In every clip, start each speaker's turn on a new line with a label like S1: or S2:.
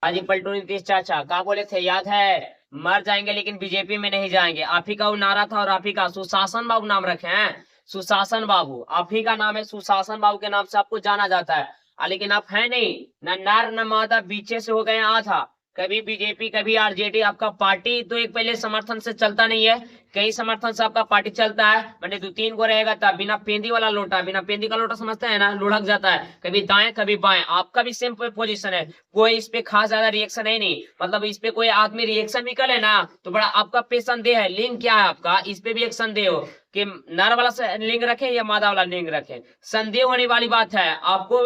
S1: हाजी पलटू नीतीश चाचा क्या बोले थे याद है? मर जाएंगे लेकिन बीजेपी में नहीं जाएंगे। आप ही का वो नारा था और आप ही का सुशासन बाबू नाम रखे हैं। सुशासन बाबू आप ही का नाम है। सुशासन बाबू के नाम से आपको जाना जाता है। लेकिन आप है नहीं, न नर न मादा, बीचे से हो गए आधा। कभी बीजेपी कभी आरजेडी। आपका पार्टी तो एक पहले समर्थन से चलता नहीं है, कई समर्थन से आपका पार्टी चलता है। मैंने 2-3 को रहेगा तब बिना पेंदी वाला लोटा, बिना पेंदी का लोटा समझते हैं ना, लुढ़क जाता है कभी दाएं कभी बाएं। आपका भी सेम पोजीशन है। कोई इस पे खास ज्यादा रिएक्शन है नहीं, मतलब इस पे कोई आदमी रिएक्शन भी करे ना तो बड़ा आपका पे संदेह है। लिंग क्या है आपका, इस पे भी एक संदेह हो कि नर वाला लिंग रखे या मादा वाला लिंग रखे। संदेह होने वाली बात है। आपको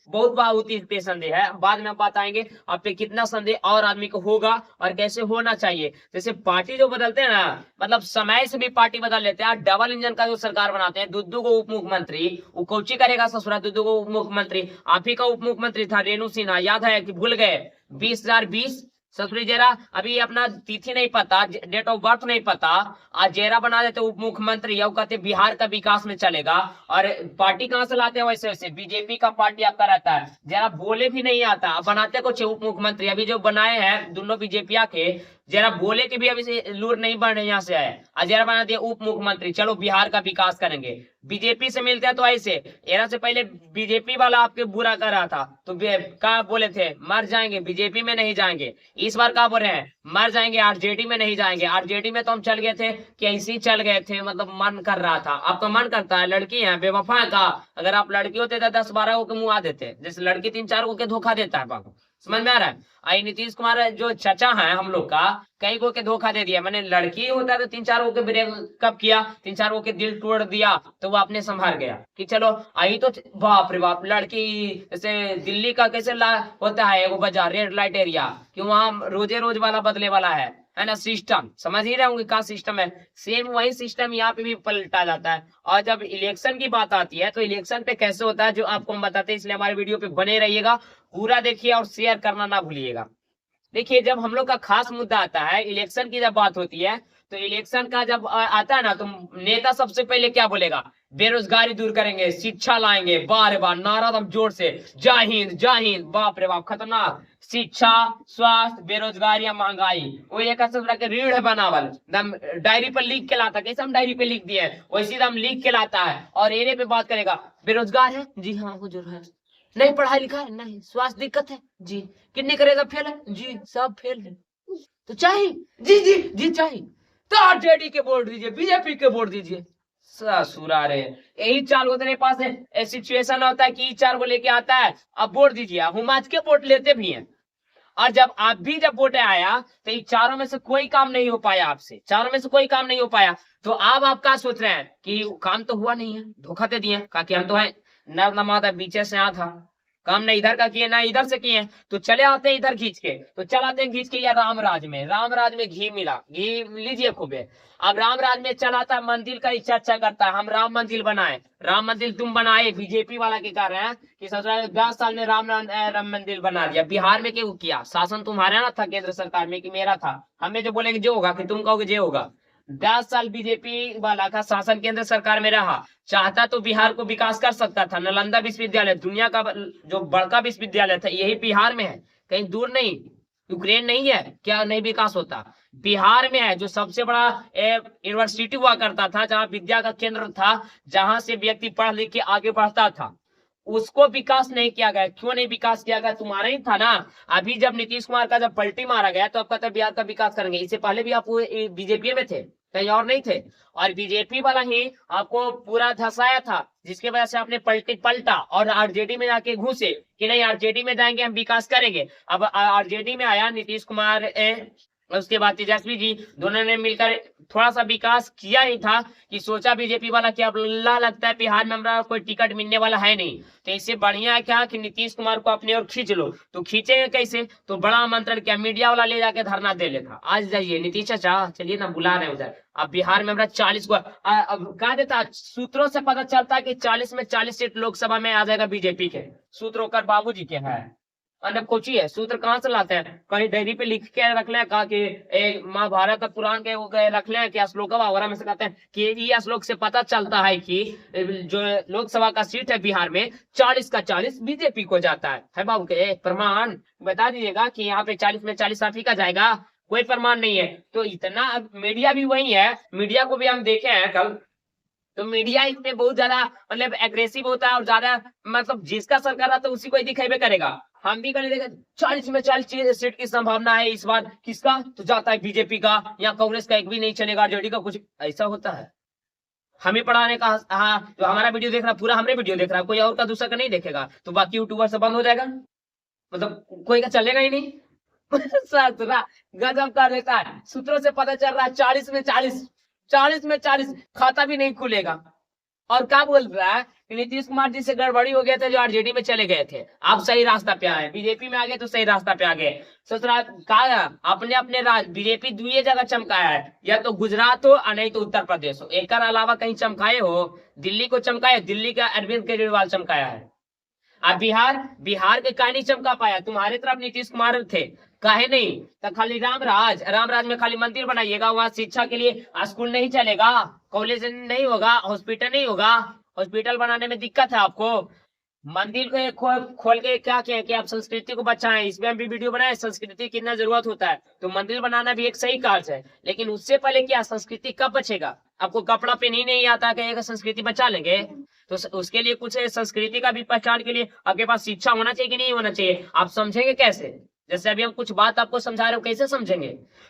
S1: बहुत बहुत इस पे संदेह है। बाद में आप बताएंगे आप पे कितना संदेह और आदमी को होगा और कैसे होना चाहिए। जैसे पार्टी जो बदलते हैं ना, मतलब समय से भी पार्टी बदल लेते हैं। डबल इंजन का जो सरकार बनाते हैं, दुद्दू को उप मुख्यमंत्री, वो कोची करेगा ससुरा दुद्दू को उप मुख्यमंत्री। आप ही का उप मुख्यमंत्री था रेणु सिन्हा, याद है कि भूल गए? 2020 ससुरी जेरा। अभी अपना तिथि नहीं पता, डेट ऑफ बर्थ नहीं पता, आज जेरा बना देते उप मुख्यमंत्री। या कहते बिहार का विकास में चलेगा। और पार्टी कहां से लाते हैं? वैसे वैसे बीजेपी का पार्टी आपका रहता है। जरा बोले भी नहीं आता, बनाते कुछ उप मुख्यमंत्री। अभी जो बनाए हैं दोनों बीजेपी के, जरा बोले के भी अभी से लूर नहीं बन रहे, यहाँ से आए और जरा बना दिया उप मुख्यमंत्री। चलो बिहार का विकास करेंगे। बीजेपी से मिलते हैं तो ऐसे। एरा से पहले बीजेपी वाला आपके बुरा कर रहा था तो क्या बोले थे? मर जाएंगे, बीजेपी में नहीं जाएंगे। इस बार क्या बोल रहे हैं? मर जाएंगे, आरजेडी में नहीं जाएंगे। आरजेडी में तो हम चल गए थे कि ऐसे ही चल गए थे, मतलब मन कर रहा था। आपका मन करता है, लड़की है बेवफा का। अगर आप लड़की होते तो 10-12 को मुंह आ देते, जैसे लड़की 3-4 को के धोखा देता है बाबू। समझ में आ रहा है? आई नीतीश कुमार जो चाचा है हम लोग का, कई को के धोखा दे दिया। मैंने लड़की होता है तो 3-4 को के ब्रेकअप किया, 3-4 को के दिल तोड़ दिया, तो वो अपने संभाल गया कि चलो आई तो। बाप रे बाप, लड़की जैसे दिल्ली का कैसे होता है वो बाजार रेड लाइट एरिया, कि वहां रोजे रोज वाला बदले वाला है ना सिस्टम। समझ ही रहे होंगे क्या सिस्टम है। सेम वही सिस्टम यहाँ पे भी पलटा जाता है। और जब इलेक्शन की बात आती है तो इलेक्शन पे कैसे होता है जो आपको हम बताते हैं, इसलिए हमारे वीडियो पे बने रहिएगा, पूरा देखिए और शेयर करना ना भूलिएगा। देखिए जब हम लोग का खास मुद्दा आता है, इलेक्शन की जब बात होती है, तो इलेक्शन का जब आता है ना, तो नेता सबसे पहले क्या बोलेगा? बेरोजगारी दूर करेंगे, शिक्षा लाएंगे। वाह रे वाह, नारा दम जोर से, जय हिंद जय हिंद। बाप रे बाप, खतरनाक। शिक्षा, स्वास्थ्य, बेरोजगारी या महंगाई, वो एक रीढ़ बनावल दम डायरी पर लिख के लाता। कैसे हम डायरी पे लिख दिए वैसे दम लिख के लाता है और एरे पे बात करेगा। बेरोजगार है जी हाँ हुजूर है, नहीं पढ़ा लिखा है नहीं, स्वास्थ्य दिक्कत है जी, कितने करेगा फेल है जी, सब फेल है, तो चाहिए जी जी जी चाहिए, तो आरजेडी के वोट दीजिए, बीजेपी के वोट दीजिए। ससुरा रे, यही 4 को तेरे पास है। सिचुएशन होता है कि 4 को लेके आता है, अब वोट दीजिए। हम आज के वोट लेते भी हैं। और जब आप भी जब वोट आया तो इन चारों में से कोई काम नहीं हो पाया आपसे, चारों में से कोई काम नहीं हो पाया। तो अब आप क्या सोच रहे हैं कि काम तो हुआ नहीं है, धोखा दे दिए, कहा कि हम तो है नर नमादा बीचे से आ था, काम ना इधर का किए ना इधर से किए, तो चले आते हैं इधर खींच के, तो चलाते हैं खींच के या रामराज में। रामराज में घी मिला, घी लीजिए खूबे। अब रामराज में चलाता है, मंदिर का इच्छा अच्छा करता है, हम राम मंदिर बनाए। राम मंदिर तुम बनाए, बीजेपी वाला के कह रहे हैं कि 10 साल में राम मंदिर बना दिया। बिहार में क्यों किया? शासन तुम्हारा ना था केंद्र सरकार में कि मेरा था? हमें जो बोलेंगे जो होगा, कि तुम कहोगे जो होगा। 10 साल बीजेपी वाला का शासन केंद्र सरकार में रहा, चाहता तो बिहार को विकास कर सकता था। नालंदा विश्वविद्यालय दुनिया का जो बड़का विश्वविद्यालय था यही बिहार में है, कहीं दूर नहीं, यूक्रेन नहीं है। क्या नहीं विकास होता? बिहार में है, जो सबसे बड़ा यूनिवर्सिटी हुआ करता था, जहाँ विद्या का केंद्र था, जहां से व्यक्ति पढ़ लिख के आगे बढ़ता था, उसको विकास नहीं किया गया। क्यों नहीं विकास किया गया? तुम्हारा ही था ना। अभी जब नीतीश कुमार का जब पलटी मारा गया तो आपका बिहार का विकास करेंगे, इससे पहले भी आप बीजेपी में थे, कहीं और नहीं थे। और बीजेपी वाला ही आपको पूरा धसाया था, जिसके वजह से आपने पलटा और आरजेडी में जाके घुसे कि नहीं आरजेडी में जाएंगे हम विकास करेंगे। अब आरजेडी में आया नीतीश कुमार, उसके बाद तेजस्वी जी, दोनों ने मिलकर थोड़ा सा विकास किया ही था कि सोचा बीजेपी वाला कि अब अल्लाह लगता है बिहार में हमारा कोई टिकट मिलने वाला है नहीं, तो इससे बढ़िया है क्या कि नीतीश कुमार को अपने ओर खींच लो। तो खींचेंगे कैसे? तो बड़ा आमंत्रण किया, मीडिया वाला ले जाके धरना दे लेता, आज जाइए नीतीश चाचा, चलिए ना बुला रहे उधर। अब बिहार में हमारा 40 को अब कहा देता, सूत्रों से पता चलता है कि 40 में 40 सीट लोकसभा में आ जाएगा बीजेपी के, सूत्रों कर बाबूजी के है। मतलब कुछ ही है, सूत्र कहाँ से लाते हैं? कहीं डायरी पे लिख के रख लें, कहा कि महाभारत और पुराण के वो रख लें कि श्लोक वगैरह में से कहते हैं कि ये श्लोक से पता चलता है कि जो लोकसभा का सीट है बिहार में 40 का 40 बीजेपी को जाता है बाबू के प्रमाण बता दीजिएगा कि यहाँ पे 40 में 40 आप ही का जाएगा? कोई प्रमाण नहीं है। तो इतना मीडिया भी वही है, मीडिया को भी हम देखे हैं कल, तो मीडिया इसमें बहुत ज्यादा मतलब एग्रेसिव होता है और ज्यादा मतलब जिसका सरकार आता है उसी को ही दिखेबे करेगा। हम भी कल देखे 40 में 40 सीट की संभावना है इस बार, किसका? तो जाता है बीजेपी का, या कांग्रेस का एक भी नहीं चलेगा, आरजेडी का कुछ, ऐसा होता है। हमें पढ़ाने का, हाँ जो हमारा वीडियो देख रहा है पूरा हमरे वीडियो देख रहा है, कोई और का दूसरा का नहीं देखेगा, तो बाकी यूट्यूबर से बंद हो जाएगा, मतलब कोई का चलेगा ही नहीं। ससुरा गजब कर देता है, सूत्रों से पता चल रहा है 40 में 40, 40 में 40 खाता भी नहीं खुलेगा। और क्या बोल रहा है कि नीतीश कुमार जी से गड़बड़ी हो गया था जो आरजेडी में चले गए थे, आप सही रास्ता पे आए, बीजेपी में आ गए तो सही रास्ता पे आ गए। ससुरा कहा अपने अपने बीजेपी दुए जगह चमकाया है, या तो गुजरात हो और नहीं तो उत्तर प्रदेश हो, एक अलावा कहीं चमकाए हो? दिल्ली को चमकाया, दिल्ली का अरविंद केजरीवाल चमकाया है। अब बिहार के कहा नहीं चमका पाया? तुम्हारे तरफ नीतीश कुमार थे, काहे नहीं? तो खाली रामराज में खाली मंदिर बनाइएगा, वहां शिक्षा के लिए स्कूल नहीं चलेगा, कॉलेज नहीं होगा, हॉस्पिटल नहीं होगा, हॉस्पिटल बनाने में दिक्कत है आपको। मंदिर को खोल के क्या किया कि आप संस्कृति को बचाएं, इसमें हम भी वीडियो बनाए संस्कृति कितना जरूरत होता है, तो मंदिर बनाना भी एक सही कार्य है, लेकिन उससे पहले क्या संस्कृति कब बचेगा? आपको कपड़ा पहन ही नहीं आता कि संस्कृति बचा लेंगे? तो उसके लिए कुछ संस्कृति का भी पहचान के लिए आपके पास शिक्षा होना चाहिए कि नहीं होना चाहिए? आप समझेंगे कैसे? जैसे अभी हम कुछ बात आपको समझा रहे हो, कैसे समझेंगे?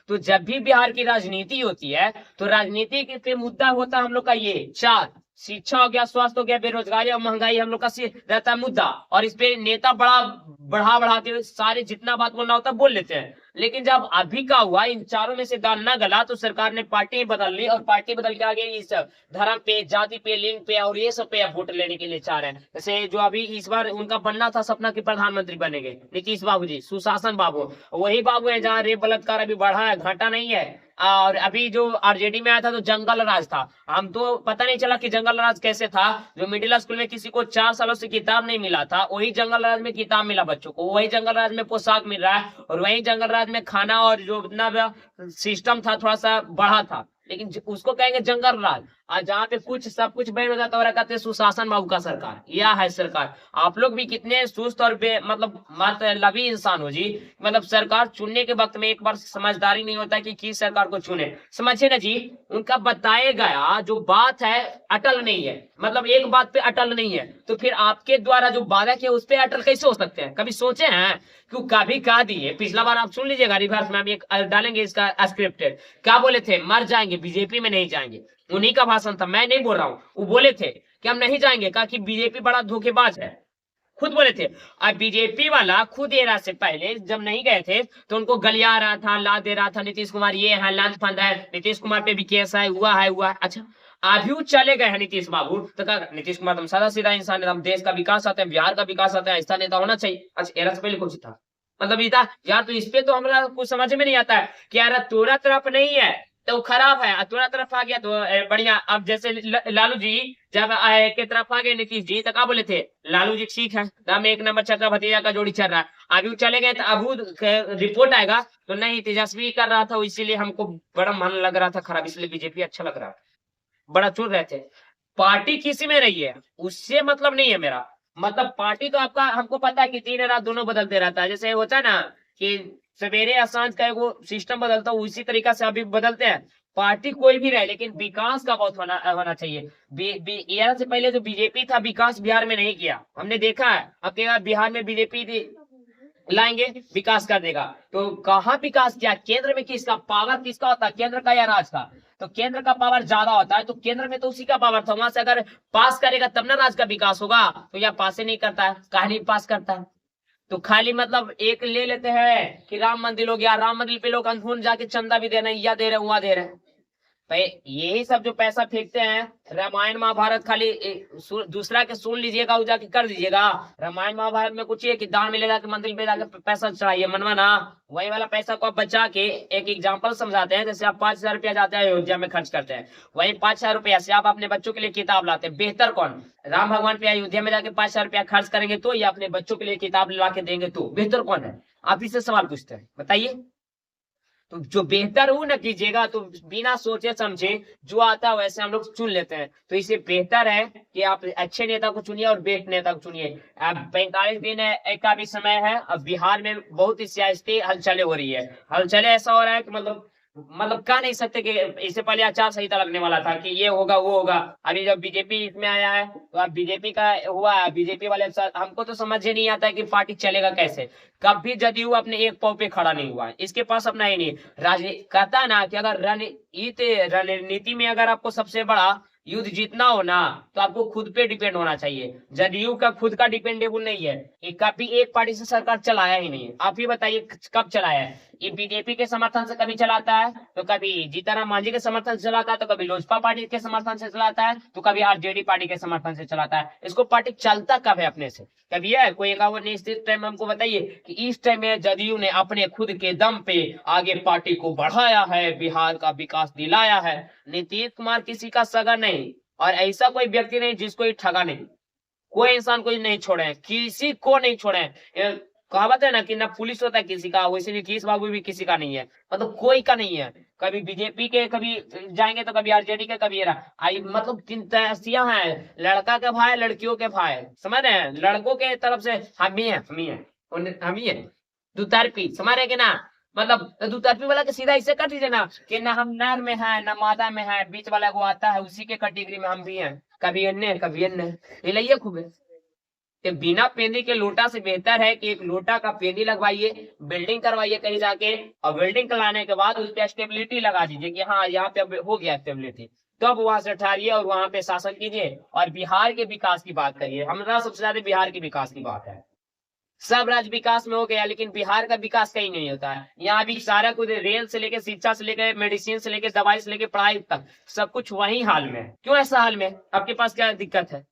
S1: तो जब भी बिहार की राजनीति होती है तो राजनीति पे मुद्दा होता है हम लोग का ये चार, शिक्षा हो गया, स्वास्थ्य हो गया, बेरोजगारी और महंगाई हम लोग का रहता है मुद्दा, और इस पे नेता बढ़ाते हुए सारे जितना बात बोलना होता है बोल लेते हैं। लेकिन जब अभी का हुआ इन चारों में से दाल न गला तो सरकार ने पार्टी बदल ली, और पार्टी बदल के आगे इस धर्म पे, जाति पे, लिंग पे और ये सब पे अब वोट लेने के लिए चाह रहे हैं। जैसे जो अभी इस बार उनका बनना था सपना की प्रधानमंत्री बनेंगे नीतीश बाबू जी, सुशासन बाबू, वही बाबू है जहाँ रेप बलात्कार अभी बढ़ा है, घटा नहीं है। और अभी जो आरजेडी में आया था तो जंगल राज था, हम तो पता नहीं चला कि जंगल राज कैसे था। जो मिडिल स्कूल में किसी को 4 सालों से किताब नहीं मिला था, वही जंगल राज में किताब मिला बच्चों को, वही जंगल राज में पोशाक मिल रहा है, और वही जंगल राज में खाना और जो इतना सिस्टम था थोड़ा सा बढ़ा था, लेकिन उसको कहेंगे जंगल राज। और जहाँ पे कुछ सब कुछ बैन हो जाता है कहते हैं सुशासन बाबू का सरकार। यह है सरकार। आप लोग भी कितने सुस्त और मतलब इंसान हो जी, मतलब सरकार चुनने के वक्त में एक बार समझदारी नहीं होता कि किस सरकार को चुने, समझे ना जी? उनका बताया गया जो बात है अटल नहीं है, मतलब एक बात पे अटल नहीं है, तो फिर आपके द्वारा जो वादा किया उस पे अटल कैसे हो सकते हैं? कभी सोचे हैं? क्यों कभी कहा दिए, पिछला बार आप सुन लीजिएगा, रिवर्स में हम एक डालेंगे इसका स्क्रिप्टेड, क्या बोले थे? मर जाएंगे, बीजेपी में नहीं जाएंगे। उन्हीं का भाषण था, मैं नहीं बोल रहा हूँ, वो बोले थे कि हम नहीं जाएंगे, कहा कि बीजेपी बड़ा धोखेबाज है, खुद बोले थे। और बीजेपी वाला खुद एरा से पहले जब नहीं गए थे तो उनको गलिया रहा था, ला दे रहा था, नीतीश कुमार ये है, लंच फंद है, नीतीश कुमार पे भी केस है, हुआ है। अच्छा अभी वो चले गए हैं नीतीश बाबू, तो कहा नीतीश कुमार तुम सादा सीधा इंसान है, हम देश का विकास चाहते हैं, बिहार का विकास चाहते हैं, ऐसा नेता होना चाहिए। अच्छा एरा से पहले कुछ था, मतलब ये था यार, तो इस पे तो हमारा कुछ समझ में नहीं आता है कि यार तोरा तरफ नहीं है तो खराब है, तोरा तरफ आ गया तो बढ़िया। अब जैसे लालू जी जब के तरफ आ गए नीतीश जी, तो क्या बोले थे? लालू जी ठीक है, हम एक नंबर चक्का भतीजा का जोड़ी चल रहा है। अभी चले गए तो अब रिपोर्ट आएगा तो नहीं, तेजस्वी कर रहा था इसीलिए हमको बड़ा मन लग रहा था खराब, इसलिए बीजेपी अच्छा लग रहा है, बड़ा चुन रहे थे। पार्टी किसी में रही है उससे मतलब नहीं है मेरा, मतलब पार्टी तो आपका हमको पता है कि दिन रात दोनों बदलते रहता है, जैसे होता है ना कि सवेरे या सांझ का वो सिस्टम बदलता है, उसी तरीका से अभी बदलते हैं। पार्टी कोई भी रहे लेकिन विकास का बहुत होना चाहिए। एरा से पहले जो बीजेपी था विकास बिहार में नहीं किया, हमने देखा है। अब बिहार में बीजेपी लाएंगे विकास कर देगा, तो कहाँ विकास किया? केंद्र में किसका पावर, किसका होता है? केंद्र का या राज्य का? तो केंद्र का पावर ज्यादा होता है, तो केंद्र में तो उसी का पावर था, वहां से अगर पास करेगा तब ना राज्य का विकास होगा। तो यह पास ही नहीं करता है, कहानी पास करता है, तो खाली मतलब एक ले लेते हैं कि राम मंदिर हो गया, राम मंदिर पे लोग अंधुन जाके चंदा भी दे रहे हैं, या दे रहे हैं, वहां दे रहे हैं। तो यही सब जो पैसा फेंकते हैं, रामायण महाभारत खाली दूसरा के सुन लीजिएगा, जाके कर दीजिएगा। रामायण महाभारत में कुछ ये कि दान मिलेगा कि मंदिर में जाकर पैसा चढ़ाइए, मनवाना। वही वाला पैसा को आप बचा के एक एग्जाम्पल समझाते हैं। जैसे आप 5,000 रुपया जाते हैं अयोध्या में खर्च करते हैं, वही 5,000 रुपया से आप अपने बच्चों के लिए किताब लाते हैं। बेहतर कौन, राम भगवान पे अयोध्या में जाके 5,000 रुपया खर्च करेंगे तो, या अपने बच्चों के लिए किताब ला के देंगे तो बेहतर कौन है? आप इससे सवाल पूछते हैं, बताइए। तो जो बेहतर हो ना कीजिएगा, तो बिना सोचे समझे जो आता है वैसे हम लोग चुन लेते हैं। तो इससे बेहतर है कि आप अच्छे नेता को चुनिए और बेस्ट नेता को चुनिए। अब 45 दिन का भी समय है। अब बिहार में बहुत ही सियासती हलचलें हो रही है। हलचलें ऐसा हो रहा है कि मतलब कह नहीं सकते कि इससे पहले आचार संहिता लगने वाला था कि ये होगा वो होगा। अभी जब बीजेपी इसमें आया है तो अब बीजेपी का हुआ है। बीजेपी वाले हमको तो समझ ही नहीं आता है कि पार्टी चलेगा कैसे। कभी जदयू अपने एक पांव पे खड़ा नहीं हुआ है, इसके पास अपना ही नहीं कहता है ना कि अगर रणनीति में अगर आपको सबसे बड़ा युद्ध जीतना हो ना, तो आपको खुद पे डिपेंड होना चाहिए। जदयू का खुद का डिपेंडेबल नहीं है, कभी एक पार्टी से सरकार चलाया ही नहीं है। आप ही बताइए कब चलाया है? ये बीजेपी के समर्थन से कभी चलाता है, तो कभी जीतनराम मांझी के समर्थन से चलाता है, तो कभी लोजपा पार्टी के समर्थन से चलाता है, तो कभी आरजेडी पार्टी के समर्थन से चलाता है। इसको पार्टी चलता कब है अपने से? कभी है कोई एक निश्चित टाइम हमको बताइए कि इस टाइम में जदयू ने अपने खुद के दम पे आगे पार्टी को बढ़ाया है, बिहार का विकास दिलाया है। नीतीश कुमार किसी का सगा नहीं, और ऐसा कोई व्यक्ति नहीं जिसको ये ठगा नहीं। कोई इंसान को नहीं छोड़े, किसी को नहीं छोड़े। कहावत है ना कि ना पुलिस होता है किसी का, वैसे नीतीश बाबू भी किसी का नहीं है, मतलब कोई का नहीं है। कभी बीजेपी के कभी जाएंगे तो कभी आरजेडी के, कभी मतलब तीन तैसियां हैं, लड़का के भाई लड़कियों के भाई, समझ रहे हैं? लड़कों के तरफ से हम ही है दुतरफी, समझ रहे कि ना? मतलब दुतरफी वाला के सीधा इसे कर दीजिए ना कि ना हम नर में है ना मादा में है, बीच वाला वो आता है उसी के कैटेगरी में हम भी हैं। कभी अन्य कभी अन्य, ये लाइए खूब है। कि बिना पेंदी के लोटा से बेहतर है कि एक लोटा का पेंदी लगवाइए, बिल्डिंग करवाइए कहीं जाके, और बिल्डिंग कराने के बाद उस पर स्टेबिलिटी लगा दीजिए कि हाँ यहाँ पे अब हो गया स्टेबिलिटी, तो अब वहां से ठहरिए और वहां पे शासन कीजिए और बिहार के विकास की बात करिए। हमारा सबसे ज्यादा बिहार के विकास की बात है। सब राज्य विकास में हो गया, लेकिन बिहार का विकास कहीं नहीं होता है। यहाँ भी सारा कुछ, रेल से लेके शिक्षा से लेके मेडिसिन से लेके दवाई से लेके पढ़ाई तक सब कुछ वही हाल में है। क्यों ऐसा हाल में? आपके पास क्या दिक्कत है?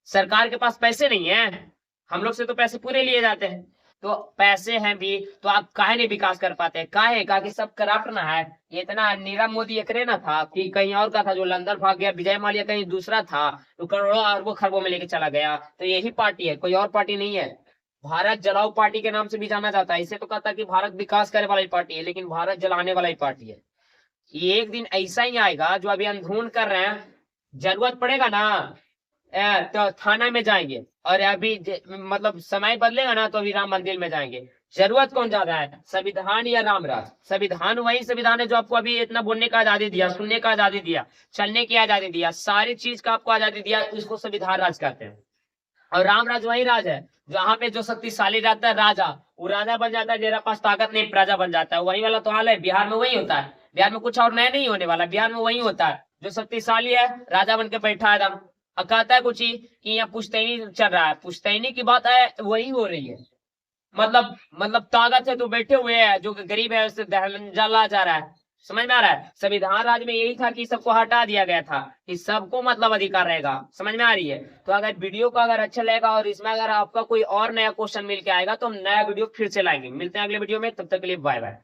S1: सरकार के पास पैसे नहीं है? हम लोग से तो पैसे पूरे लिए जाते हैं। तो पैसे हैं भी तो आप काहे नहीं विकास कर पाते? काहे का कि सब करप्ट ना है। ये इतना नीरव मोदी एकरे ना था कि कहीं और का था जो लंदन भाग गया, विजय माल्या कहीं दूसरा था तो करोड़ों अरबों खरबों में लेके चला गया। तो यही पार्टी है, कोई और पार्टी नहीं है। भारत जलाओ पार्टी के नाम से भी जाना जाता है। इसे तो कहता है कि भारत विकास करे वाली पार्टी है, लेकिन भारत जलाने वाला ही पार्टी है। ये एक दिन ऐसा ही आएगा जो अभी अंधुन कर रहे हैं, जरूरत पड़ेगा ना तो थाना में जाएंगे, और अभी मतलब समय बदलेगा ना तो अभी राम मंदिर में जाएंगे। जरूरत कौन ज्यादा है, संविधान या रामराज? संविधान वही संविधान है जो आपको अभी इतना बोलने का आजादी दिया, सुनने का आजादी दिया, चलने की आजादी दिया, सारी चीज का आपको आजादी दिया, इसको संविधान राज कहते हैं। और रामराज वही राज है जहाँ पे जो शक्तिशाली रहता है राजा, वो राजा बन जाता है, मेरा पास ताकत नहीं प्रजा बन जाता है। वही वाला तो हाल है बिहार में, वही होता है। बिहार में कुछ और नया नहीं होने वाला, बिहार में वही होता है। जो शक्तिशाली है राजा बन के बैठा है एकदम, कहता है कुछ ही कि यहाँ पुश्तैनी चल रहा है, पुश्तैनी की बात है वही हो रही है। मतलब ताकत है तो बैठे हुए हैं, जो गरीब है उससे जला जा रहा है। समझ में आ रहा है? संविधान राज में यही था कि सबको हटा दिया गया था कि सबको मतलब अधिकार रहेगा। समझ में आ रही है? तो अगर वीडियो को अगर अच्छा लगेगा और इसमें अगर आपका कोई और नया क्वेश्चन मिल के आएगा तो हम नया वीडियो फिर से लाएंगे। मिलते हैं अगले वीडियो में, तब तक के लिए बाय बाय।